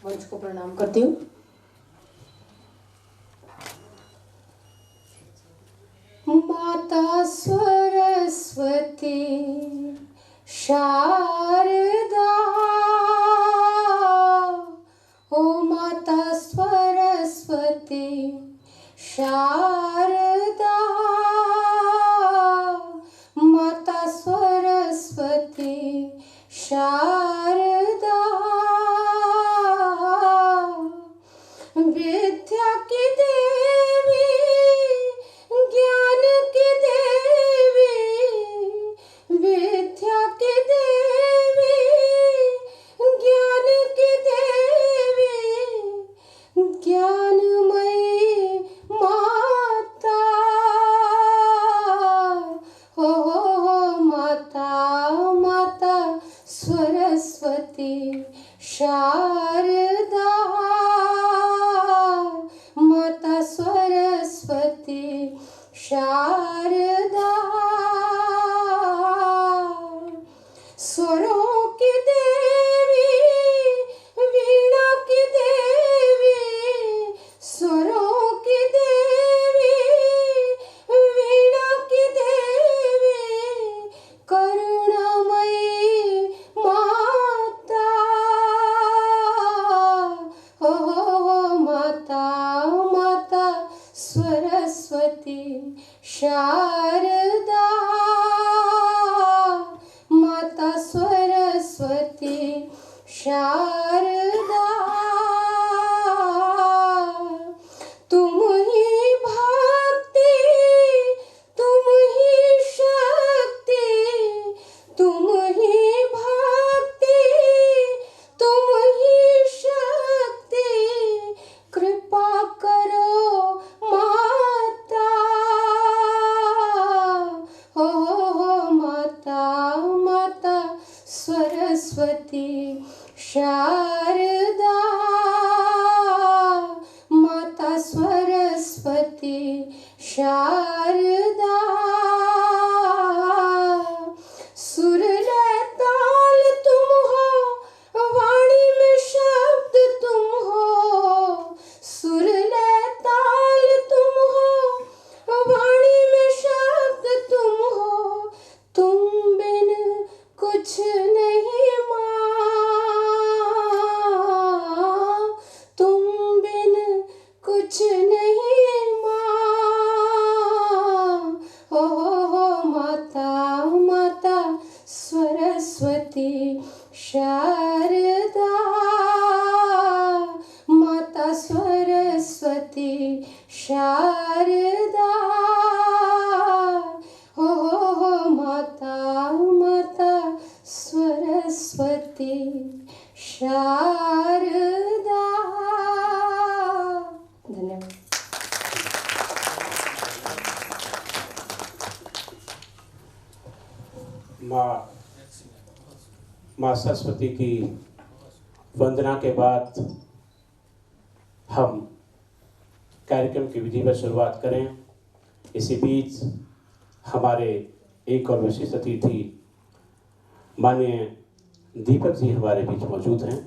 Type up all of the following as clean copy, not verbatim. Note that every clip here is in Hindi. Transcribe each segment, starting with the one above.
मंच को प्रणाम करती हूँ। माता सरस्वती शारदा, ओ माता सरस्वती शारदा, माता सरस्वती शारदा, विद्या की देवी, ज्ञान की देवी, विद्या की देवी, ज्ञान की देवी, ज्ञानमयी माता, हो माता, माता सरस्वती शारदा, माता सरस्वती शारदा, स्वरों की देवी, वीणा की देवी, स्वरों की देवी, वीणा की देवी, करुणामयी माता, हो माता, माता सरस्वती शारदा, माता सरस्वती शारदा, तुम ही भक्ति, तुम ही शक्ति, तुम ही भक्ति, तुम ही शक्ति, कृपा करो माता, हो माता, माता सरस्वती शारदा, माता सरस्वती शारदा, सुर लय ताल तुम हो, वाणी में शब्द तुम हो, सुर लय ताल तुम हो, वाणी में शब्द तुम हो, तुम बिन कुछ नहीं माँ, तुम बिन कुछ नहीं माँ, हो माता, माता सरस्वती शारदा, माता सरस्वती शारदा, हो माता, माता सरस्वती शारदा। धन्यवाद। माँ सरस्वती की वंदना के बाद हम कार्यक्रम की विधिवत शुरुआत करें। इसी बीच हमारे एक और विशिष्ट अतिथि माननीय दीपक जी हमारे बीच मौजूद हैं।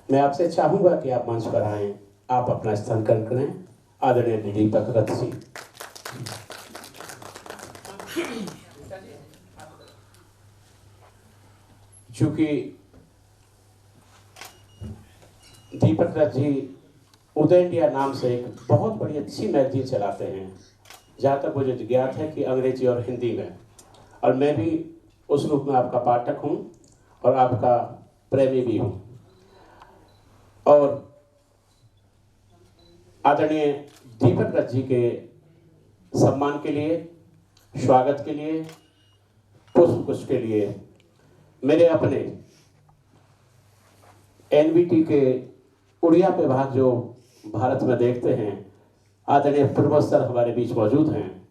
मैं आपसे चाहूँगा कि आप मंच पर आएँ, आप अपना स्थान ग्रहण करें। आदरणीय दीपक रथ जी। चूँकि दीपक रथ जी उदय इंडिया नाम से एक बहुत बड़ी अच्छी मैगजीन चलाते हैं, जहाँ तक मुझे ज्ञात है कि अंग्रेजी और हिंदी में, और मैं भी उस रूप में आपका पाठक हूँ और आपका प्रेमी भी हूँ। और आदरणीय दीपक रथ जी के सम्मान के लिए, स्वागत के लिए, पुष्प के लिए मेरे अपने एनबीटी के उड़िया विभाग जो भारत में देखते हैं, आदरणीय प्रमोद सर हमारे बीच मौजूद हैं।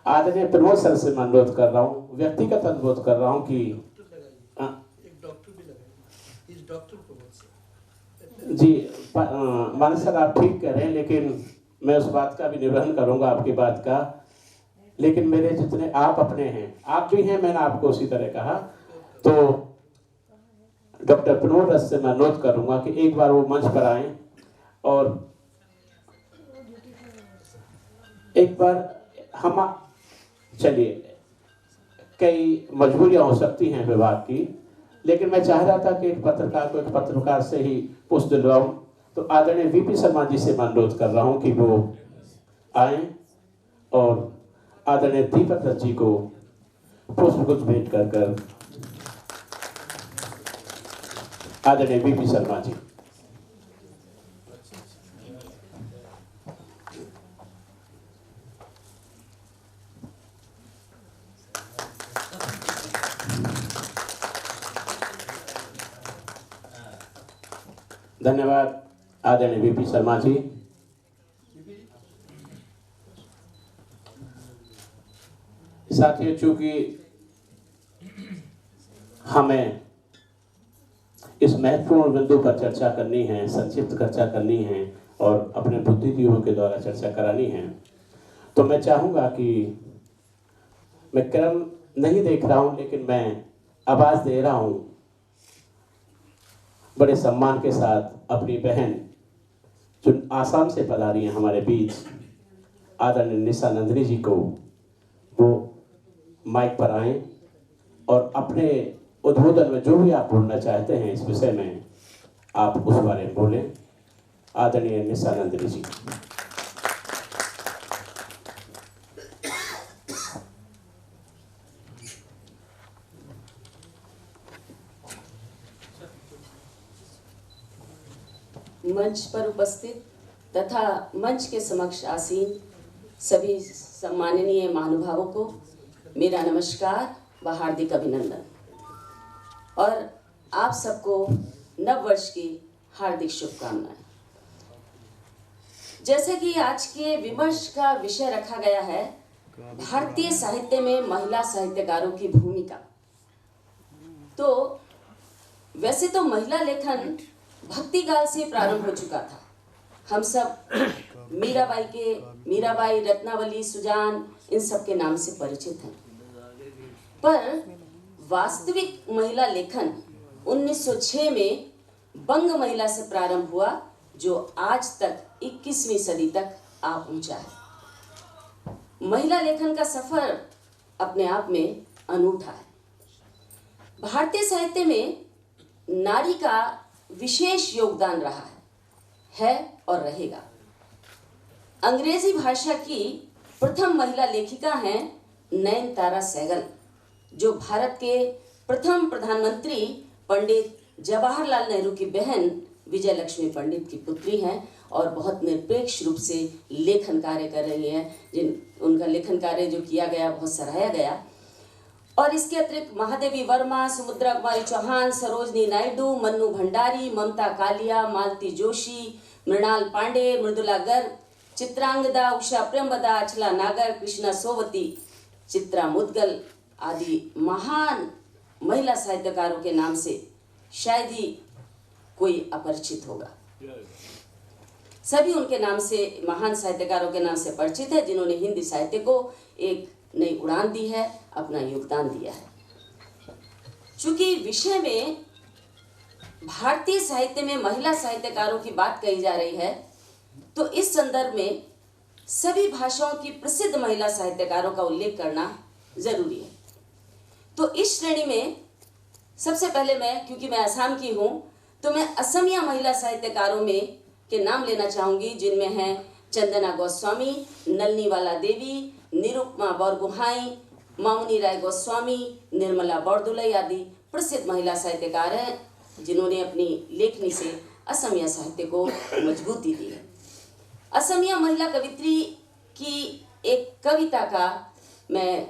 आदरणीय प्रमोद सर से मैं अनुरोध कर रहा हूँ, व्यक्तिगत अनुरोध कर रहा हूँ कि एक डॉक्टर भी लगाएंगे, इस डॉक्टर प्रमोद सर जी मानस सर आप ठीक कह रहे हैं, लेकिन मैं उस बात का भी निर्वहन करूँगा आपकी बात का। लेकिन मेरे जितने आप अपने हैं, आप भी हैं, मैंने आपको उसी तरह कहा। तो डॉक्टर प्रमोद रस से मैं अनुरोध करूंगा कि एक बार वो मंच पर आएं और एक बार हम चलिए, कई मजबूरियां हो सकती हैं विभाग की, लेकिन मैं चाह रहा था कि एक पत्रकार से ही पूछ दिलवाऊं। तो आदरणीय वीपी शर्मा जी से मैं अनुरोध कर रहा हूं कि वो आए और आदरणीय दीपक दत्त जी को पुष्पगुच्छ भेंट कर आदरणीय वीपी शर्मा जी। धन्यवाद आदरणीय वीपी शर्मा जी। साथियों, चूंकि हमें इस महत्वपूर्ण बिंदु पर चर्चा करनी है, संक्षिप्त चर्चा करनी है और अपने बुद्धिजीवियों के द्वारा चर्चा करानी है, तो मैं चाहूंगा कि मैं क्रम नहीं देख रहा हूं, लेकिन मैं आवाज दे रहा हूं बड़े सम्मान के साथ अपनी बहन जो आसाम से पधारी हैं हमारे बीच, आदरणीय निशा नंदिनी जी को, वो माइक पर आए और अपने उद्बोधन में जो भी आप बोलना चाहते हैं इस विषय में, आप उस बारे में बोलें। आदरणीय निशा नंदिनी जी। मंच पर उपस्थित तथा मंच के समक्ष आसीन सभी सम्माननीय महानुभावों को मेरा नमस्कार व हार्दिक अभिनंदन और आप सबको नव वर्ष की हार्दिक शुभकामनाएं। जैसे कि आज के विमर्श का विषय रखा गया है, भारतीय साहित्य में महिला साहित्यकारों की भूमिका, तो वैसे तो महिला लेखन भक्ति काल से प्रारंभ हो चुका था। हम सब मीराबाई, रत्नावली, सुजान, इन सब के नाम से परिचित हैं। पर वास्तविक महिला लेखन 1906 में बंग महिला से प्रारंभ हुआ, जो आज तक 21वीं सदी तक आ पहुंचा है। महिला लेखन का सफर अपने आप में अनूठा है। भारतीय साहित्य में नारी का विशेष योगदान रहा है और रहेगा। अंग्रेजी भाषा की प्रथम महिला लेखिका हैं नयनतारा सहगल, जो भारत के प्रथम प्रधानमंत्री पंडित जवाहरलाल नेहरू की बहन विजय लक्ष्मी पंडित की पुत्री हैं और बहुत निरपेक्ष रूप से लेखन कार्य कर रही हैं। उनका लेखन कार्य जो किया गया बहुत सराहा गया। और इसके अतिरिक्त महादेवी वर्मा, सुमुद्रा कुमारी चौहान, सरोजनी नायडू, मन्नू भंडारी, ममता कालिया, मालती जोशी, मृणाल पांडे, मृदुला गर्ग, चित्रांगदा, उषा प्रेमवदा, अचला नागर, कृष्णा सोवती, चित्रा मुदगल आदि महान महिला साहित्यकारों के नाम से शायद ही कोई अपरिचित होगा। सभी उनके नाम से, महान साहित्यकारों के नाम से परिचित है, जिन्होंने हिंदी साहित्य को एक नई उड़ान दी है, अपना योगदान दिया है। चूंकि विषय में भारतीय साहित्य में महिला साहित्यकारों की बात कही जा रही है, तो इस संदर्भ में सभी भाषाओं की प्रसिद्ध महिला साहित्यकारों का उल्लेख करना जरूरी है। तो इस श्रेणी में सबसे पहले मैं, क्योंकि मैं असम की हूँ, तो मैं असमिया महिला साहित्यकारों में के नाम लेना चाहूँगी, जिनमें हैं चंदना गोस्वामी, नलनीवाला देवी, निरुपमा बरगोहाई, मामुनी राय गोस्वामी, निर्मला बरदुलई आदि प्रसिद्ध महिला साहित्यकार हैं, जिन्होंने अपनी लेखनी से असमिया साहित्य को मजबूती दी है। असमिया महिला कवित्री की एक कविता का मैं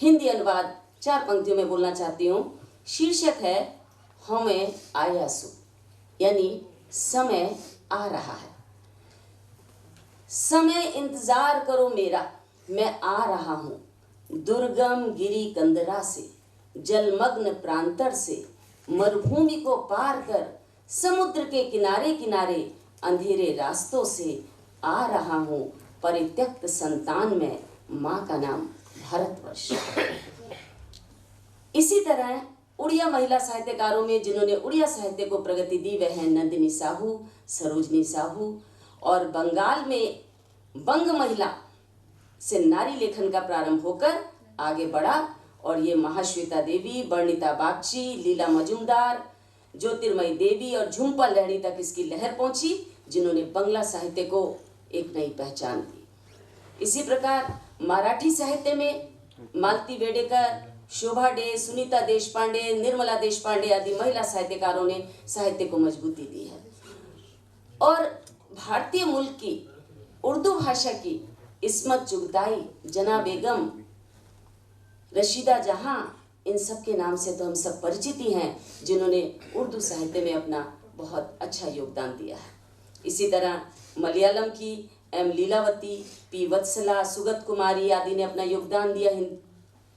हिंदी अनुवाद 4 पंक्तियों में बोलना चाहती हूँ। शीर्षक है हमें आयासु, यानी समय आ रहा है। समय इंतजार करो मेरा, मैं आ रहा हूँ, दुर्गम गिरी कंदरा से, जलमग्न प्रांतर से, मरुभूमि को पार कर, समुद्र के किनारे किनारे, अंधेरे रास्तों से आ रहा हूँ, परित्यक्त संतान में माँ का नाम भारतवर्ष। इसी तरह उड़िया महिला साहित्यकारों में जिन्होंने उड़िया साहित्य को प्रगति दी वह हैं नंदिनी साहू, सरोजनी साहू। और बंगाल में बंग महिला से नारी लेखन का प्रारंभ होकर आगे बढ़ा और ये महाश्वेता देवी, बर्णिता बागची, लीला मजुमदार, ज्योतिर्मयी देवी और झुम्पा लहड़ी तक इसकी लहर पहुंची, जिन्होंने बंगला साहित्य को एक नई पहचान दी। इसी प्रकार मराठी साहित्य में मालती वेडेकर, शोभा डे, सुनीता देशपांडे, निर्मला देशपांडे आदि महिला साहित्यकारों ने साहित्य को मजबूती दी है। और भारतीय मूल की उर्दू भाषा की इस्मत चुगताई, जना बेगम, रशीदा जहां, इन सब के नाम से तो हम सब परिचित ही हैं, जिन्होंने उर्दू साहित्य में अपना बहुत अच्छा योगदान दिया है। इसी तरह मलयालम की एम लीलावती, पी वत्सला, सुगत कुमारी आदि ने अपना योगदान दिया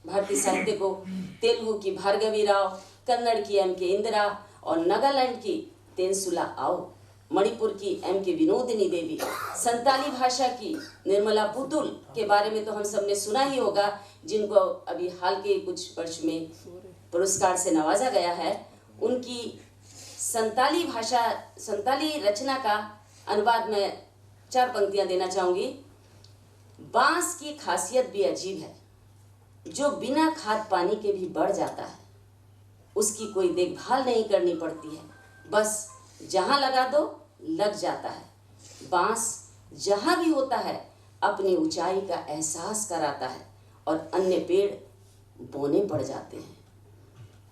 भारतीय साहित्य को। तेलुगु की भार्गवी राव, कन्नड़ की एम के इंदिरा और नागालैंड की तेंसुला आओ, मणिपुर की एम के विनोदिनी देवी, संताली भाषा की निर्मला पुतुल के बारे में तो हम सब ने सुना ही होगा, जिनको अभी हाल के कुछ वर्ष में पुरस्कार से नवाजा गया है। उनकी संताली रचना का अनुवाद में 4 पंक्तियां देना चाहूंगी। बांस की खासियत भी अजीब है, जो बिना खाद पानी के भी बढ़ जाता है, उसकी कोई देखभाल नहीं करनी पड़ती है, बस जहां लगा दो लग जाता है। बांस जहां भी होता है अपनी ऊंचाई का एहसास कराता है और अन्य पेड़ बोने पड़ जाते हैं।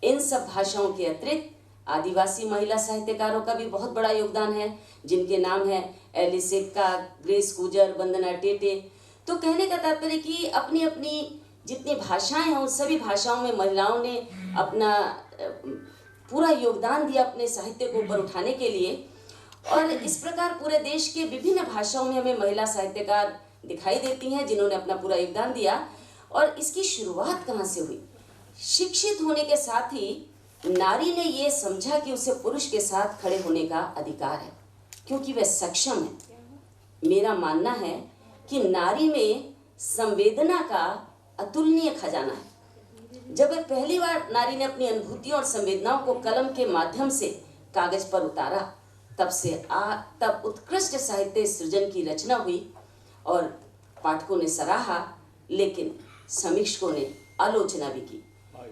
इन सब भाषाओं के अतिरिक्त आदिवासी महिला साहित्यकारों का भी बहुत बड़ा योगदान है, जिनके नाम है एलिस एक्का, ग्रेस गुजर, वंदना टेटे। तो कहने का तात्पर्य कि अपनी अपनी जितनी भाषाएं हैं उन सभी भाषाओं में महिलाओं ने अपना पूरा योगदान दिया अपने साहित्य को ऊपर उठाने के लिए। और इस प्रकार पूरे देश के विभिन्न भाषाओं में हमें महिला साहित्यकार दिखाई देती हैं जिन्होंने अपना पूरा योगदान दिया। और इसकी शुरुआत कहाँ से हुई? शिक्षित होने के साथ ही नारी ने ये समझा कि उसे पुरुष के साथ खड़े होने का अधिकार है, क्योंकि वह सक्षम है। मेरा मानना है कि नारी में संवेदना का अतुलनीय खजाना है। जब वह पहली बार नारी ने अपनी अनुभूतियों और संवेदनाओं को कलम के माध्यम से कागज पर उतारा, तब उत्कृष्ट साहित्य सृजन की रचना हुई और पाठकों ने सराहा, लेकिन समीक्षकों ने आलोचना भी की।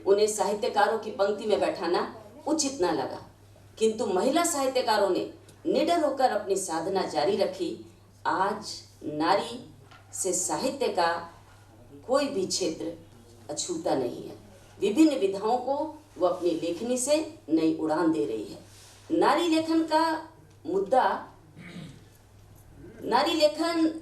उन्हें साहित्यकारों की पंक्ति में बैठाना उचित न लगा, किंतु महिला साहित्यकारों ने निडर होकर अपनी साधना जारी रखी। आज नारी से साहित्य का कोई भी क्षेत्र अछूता नहीं है। विभिन्न विधाओं को वो अपनी लेखनी से नई उड़ान दे रही है। नारी लेखन का मुद्दा, नारी लेखन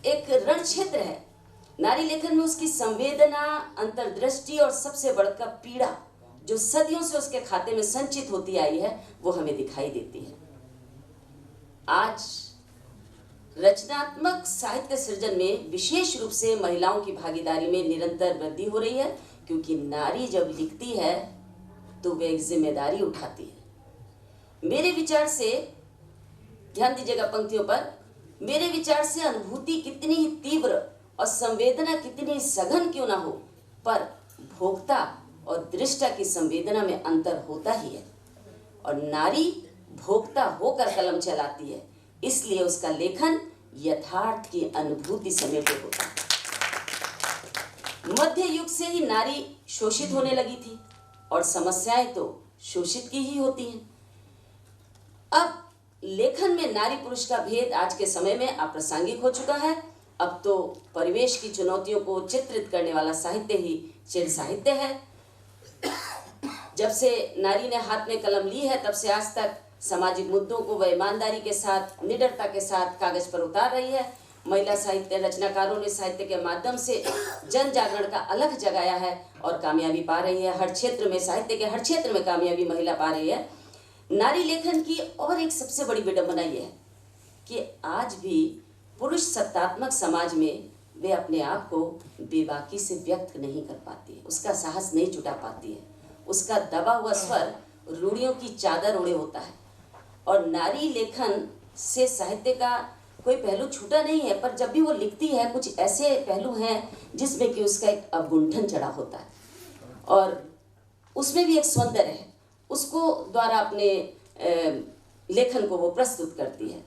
एक रण क्षेत्र है। नारी लेखन में उसकी संवेदना, अंतर्दृष्टि और सबसे बढ़कर पीड़ा जो सदियों से उसके खाते में संचित होती आई है, वो हमें दिखाई देती है। आज रचनात्मक साहित्य सृजन में विशेष रूप से महिलाओं की भागीदारी में निरंतर वृद्धि हो रही है, क्योंकि नारी जब लिखती है तो वे एक जिम्मेदारी उठाती है। मेरे विचार से, ध्यान दीजिएगा पंक्तियों पर, मेरे विचार से अनुभूति कितनी ही तीव्र और संवेदना कितनी सघन क्यों ना हो, पर भोक्ता और दृष्टा की संवेदना में अंतर होता ही है। और नारी भोक्ता होकर कलम चलाती है, इसलिए उसका लेखन यथार्थ की अनुभूति समेटे होता है। मध्य युग से ही नारी शोषित होने लगी थी और समस्याएं तो शोषित की ही होती हैं। अब लेखन में नारी पुरुष का भेद आज के समय में अप्रासंगिक हो चुका है। अब तो परिवेश की चुनौतियों को चित्रित करने वाला साहित्य ही चिर साहित्य है। जब से नारी ने हाथ में कलम ली है, तब से आज तक सामाजिक मुद्दों को वह ईमानदारी के साथ, निडरता के साथ कागज पर उतार रही है। महिला साहित्य रचनाकारों ने साहित्य के माध्यम से जन जागरण का अलख जगाया है और कामयाबी पा रही है। हर क्षेत्र में, साहित्य के हर क्षेत्र में कामयाबी महिला पा रही है। नारी लेखन की और एक सबसे बड़ी विडंबना यह है कि आज भी पुरुष सत्तात्मक समाज में वे अपने आप को बेबाकी से व्यक्त नहीं कर पाती है, उसका साहस नहीं जुटा पाती है। उसका दबा हुआ स्वर रूढ़ियों की चादर ओढ़े होता है। और नारी लेखन से साहित्य का कोई पहलू छूटा नहीं है, पर जब भी वो लिखती है कुछ ऐसे पहलू हैं जिसमें कि उसका एक अवगुंठन चढ़ा होता है। और उसमें भी एक सौंदर्य है, उसको द्वारा अपने लेखन को वो प्रस्तुत करती है।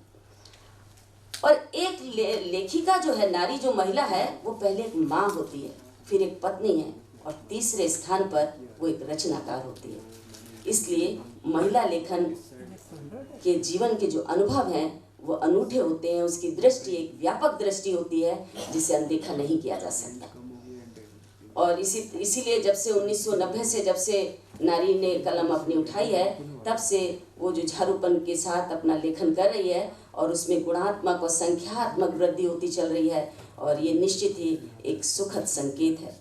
और एक लेखिका जो है, नारी जो महिला है, वो पहले एक माँ होती है, फिर एक पत्नी है, और तीसरे स्थान पर वो एक रचनाकार होती है। इसलिए महिला लेखन के जीवन के जो अनुभव हैं वो अनूठे होते हैं, उसकी दृष्टि एक व्यापक दृष्टि होती है जिसे अनदेखा नहीं किया जा सकता। और इसीलिए जब से 1990 से जब से नारी ने कलम अपनी उठाई है, तब से वो जो झारूपन के साथ अपना लेखन कर रही है और उसमें गुणात्मक और संख्यात्मक वृद्धि होती चल रही है, और ये निश्चित ही एक सुखद संकेत है।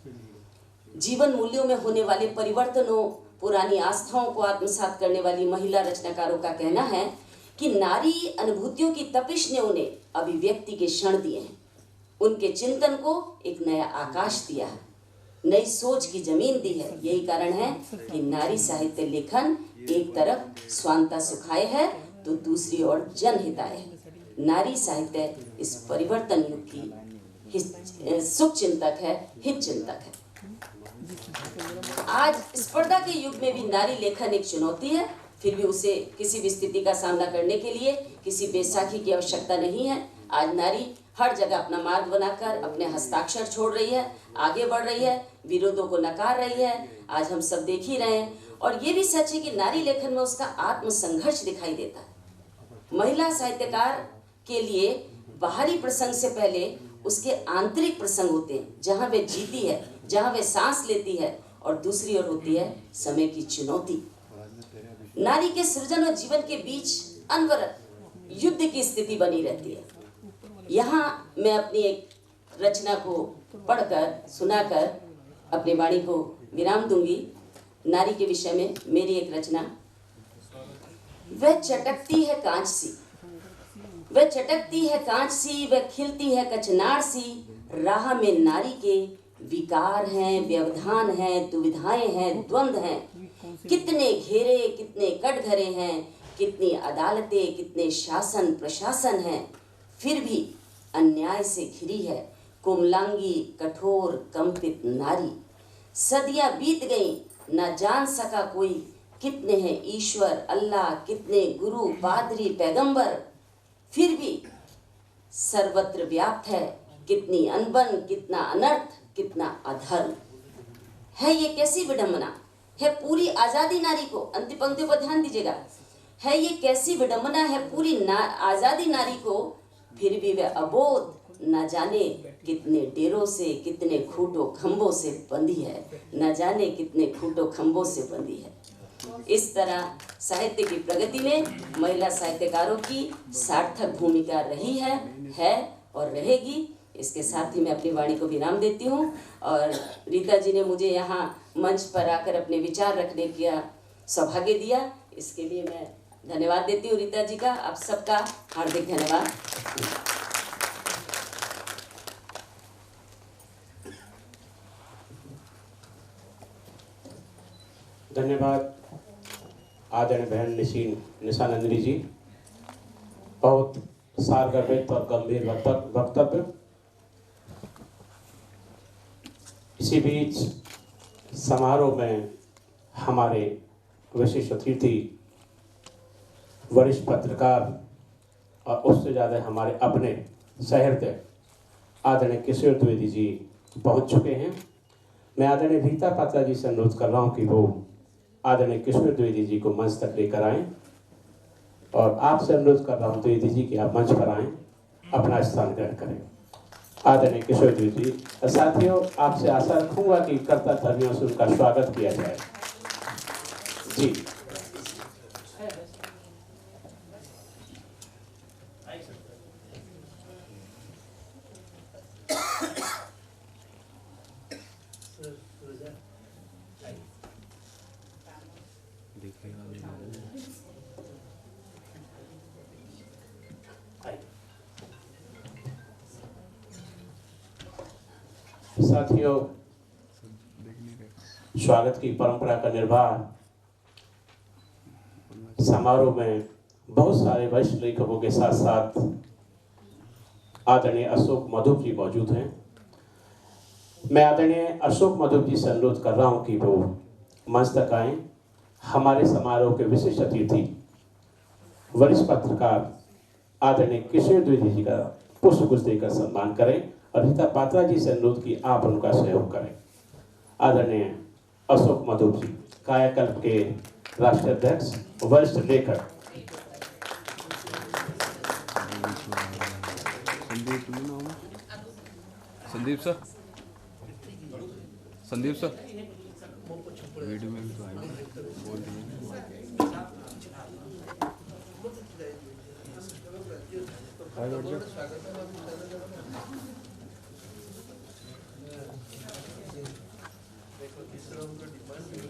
जीवन मूल्यों में होने वाले परिवर्तनों, पुरानी आस्थाओं को आत्मसात करने वाली महिला रचनाकारों का कहना है कि नारी अनुभूतियों की तपिश ने उन्हें अभिव्यक्ति के क्षण दिए हैं, उनके चिंतन को एक नया आकाश दिया है, नई सोच की जमीन दी है। यही कारण है कि नारी साहित्य लेखन एक तरफ स्वांता सुखाए है तो दूसरी ओर जनहिताय है। नारी साहित्य इस परिवर्तन युग की सुख चिंतक है, हित चिंतक है। आज स्पर्धा के युग में भी नारी लेखन एक चुनौती है, फिर भी उसे किसी भी स्थिति का सामना करने के लिए किसी बैसाखी की आवश्यकता नहीं है। आज नारी हर जगह अपना मार्ग बनाकर अपने हस्ताक्षर छोड़ रही है, आगे बढ़ रही है, विरोधों को नकार रही है। आज हम सब देख ही रहे हैं, और ये भी सच है कि नारी लेखन में उसका आत्मसंघर्ष दिखाई देता है। महिला साहित्यकार के लिए बाहरी प्रसंग से पहले उसके आंतरिक प्रसंग होते हैं, जहाँ वे जीती है, जहाँ वे सांस लेती है, और दूसरी ओर होती है समय की चुनौती। नारी के सृजन और जीवन के बीच अनवरत युद्ध की स्थिति बनी रहती है। यहाँ मैं अपनी एक रचना को पढ़कर सुनाकर अपनी वाणी को विराम दूंगी। नारी के विषय में मेरी एक रचना। वह चटकती है कांच सी, वह चटकती है कांच सी, वह खिलती है कचनार सी। राह में नारी के विकार हैं, व्यवधान हैं, दुविधाएं हैं, द्वंद्व हैं। कितने घेरे, कितने कटघरे हैं, कितनी अदालतें, कितने शासन प्रशासन हैं। फिर भी अन्याय से घिरी है कोमलांगी, कठोर, कंपित नारी। सदियां बीत गईं, न जान सका कोई कितने हैं ईश्वर, अल्लाह, कितने गुरु, पादरी, पैगंबर। फिर भी सर्वत्र व्याप्त है कितनी अनबन, कितना अनर्थ, कितना अधर्म। है ये कैसी विडंबना है पूरी आजादी नारी को। अंतिम पंक्तियों पर ध्यान दीजिएगा। है ये कैसी विडंबना है पूरी आजादी नारी को, फिर भी वह अबोध न जाने कितने डेरों से, कितने खूंटों खंभों से बंधी है, न जाने कितने खूंटों खंभों से बंधी है। इस तरह साहित्य की प्रगति में महिला साहित्यकारों की सार्थक भूमिका रही है और रहेगी। इसके साथ ही मैं अपनी वाणी को विराम देती हूँ, और रीता जी ने मुझे यहाँ मंच पर आकर अपने विचार रखने का सौभाग्य दिया, इसके लिए मैं धन्यवाद देती हूँ रीता जी का। आप सबका हार्दिक धन्यवाद। धन्यवाद आदरणीय बहन निशा नंदिनी जी। बहुत सारगर्भित और गंभीर वक्तव्य। इसी बीच समारोह में हमारे विशिष्ट अतिथि, वरिष्ठ पत्रकार और उससे ज़्यादा हमारे अपने सहृदय आदरणीय किशोर द्विवेदी जी पहुंच चुके हैं। मैं आदरणीय रीता पात्रा जी से अनुरोध कर रहा हूं कि वो आदरणीय किशोर द्विवेदी जी को मंच तक लेकर आएं, और आपसे अनुरोध कर रहा हूं द्विवेदी जी कि आप मंच पर आएं, अपना स्थान ग्रहण करें। आदरणीय किशोर द्विवेदी जी। साथियों, आपसे आशा रखूंगा कि कर्ता धर्मियों से उनका स्वागत किया जाए। जी साथियों, स्वागत की परंपरा का निर्वाह समारोह में बहुत सारे वरिष्ठ लेखकों के साथ साथ आदरणीय अशोक मधुप जी मौजूद हैं। मैं आदरणीय अशोक मधुप जी से अनुरोध कर रहा हूं कि वो मंच तक आए। हमारे समारोह के विशिष्ट अतिथि वरिष्ठ पत्रकार आदरणीय किशोर द्विवेदी जी का पुष्पगुच्छ देकर सम्मान करें और रीता पात्रा जी से अनुरोध की आप उनका सहयोग करें। आदरणीय अशोक मधुर जी, कायाकल्प के राष्ट्रीय अध्यक्ष, वरिष्ठ लेखक। Sandeep sir, Sandeep sir video में भी तो आएंगे, बोल